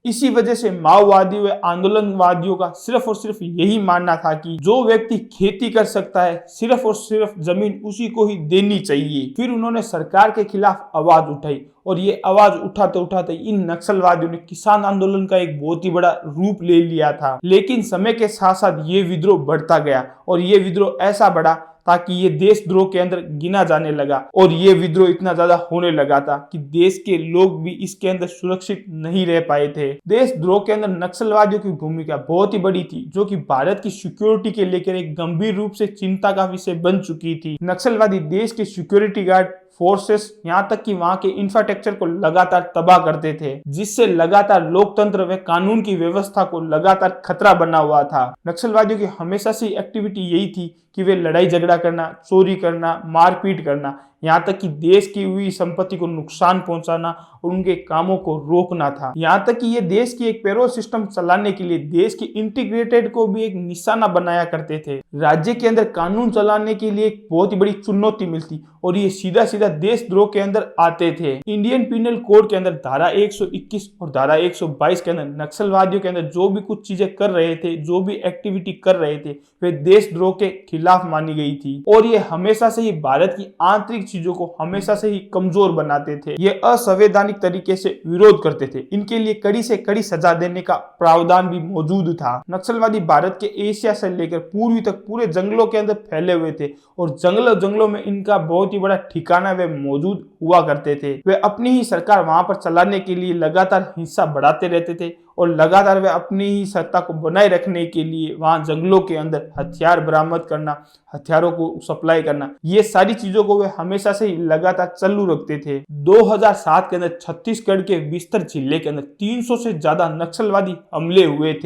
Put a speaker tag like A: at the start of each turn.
A: इसी वजह से माओवादियों व आंदोलनवादियों का सिर्फ और सिर्फ यही मानना था कि जो व्यक्ति खेती कर सकता है सिर्फ और सिर्फ जमीन उसी को ही देनी चाहिए। फिर उन्होंने सरकार के खिलाफ आवाज उठाई और ये आवाज उठाते उठाते इन नक्सलवादियों ने किसान आंदोलन का एक बहुत ही बड़ा रूप ले लिया था। लेकिन समय के साथ साथ ये विद्रोह बढ़ता गया और ये विद्रोह ऐसा बढ़ा ताकि ये देशद्रोह के अंदर गिना जाने लगा और ये विद्रोह इतना ज्यादा होने लगा था कि देश के लोग भी इसके अंदर सुरक्षित नहीं रह पाए थे। देशद्रोह के अंदर नक्सलवादियों की भूमिका बहुत ही बड़ी थी, जो कि भारत की सिक्योरिटी के लेकर एक गंभीर रूप से चिंता का विषय बन चुकी थी। नक्सलवादी देश के सिक्योरिटी गार्ड फोर्सेस यहाँ तक कि वहां के इंफ्रास्ट्रक्चर को लगातार तबाह करते थे, जिससे लगातार लोकतंत्र व कानून की व्यवस्था को लगातार खतरा बना हुआ था। नक्सलवादियों की हमेशा से एक्टिविटी यही थी कि वे लड़ाई झगड़ा करना, चोरी करना, मारपीट करना, यहाँ तक कि देश की हुई संपत्ति को नुकसान पहुंचाना और उनके कामों को रोकना था। यहाँ तक कि ये देश की एक पेरोल सिस्टम चलाने के लिए देश की इंटीग्रेटेड को भी एक निशाना बनाया करते थे। राज्य के अंदर कानून चलाने के लिए एक बहुत ही बड़ी चुनौती मिलती और ये सीधा सीधा देशद्रोह के अंदर आते थे। इंडियन पिनल कोड के अंदर धारा 121 और धारा 122 के अंदर नक्सलवादियों के अंदर जो भी कुछ चीजें कर रहे थे, जो भी एक्टिविटी कर रहे थे, वे देशद्रोह के खिलाफ मानी गई थी और ये हमेशा से ही भारत की आंतरिक चीजों को हमेशा से ही कमजोर बनाते थे। ये असंवैधानिक तरीके से विरोध करते थे। इनके लिए कड़ी से कड़ी सजा देने का प्रावधान भी मौजूद था। नक्सलवादी भारत के एशिया से लेकर पूर्वी तक पूरे जंगलों के अंदर फैले हुए थे और जंगलों में इनका बहुत ही बड़ा ठिकाना वे मौजूद हुआ करते थे। वे अपनी ही सरकार वहां पर चलाने के लिए लगातार हिंसा बढ़ाते रहते थे और लगातार वे अपनी ही सत्ता को बनाए रखने के लिए वहां जंगलों के अंदर हथियार बरामद करना, हथियारों को सप्लाई करना, ये सारी चीजों को वे हमेशा से ही लगातार चालू रखते थे। 2007 के अंदर छत्तीसगढ़ के बिस्तर जिले के अंदर 300 से ज्यादा नक्सलवादी हमले हुए थे।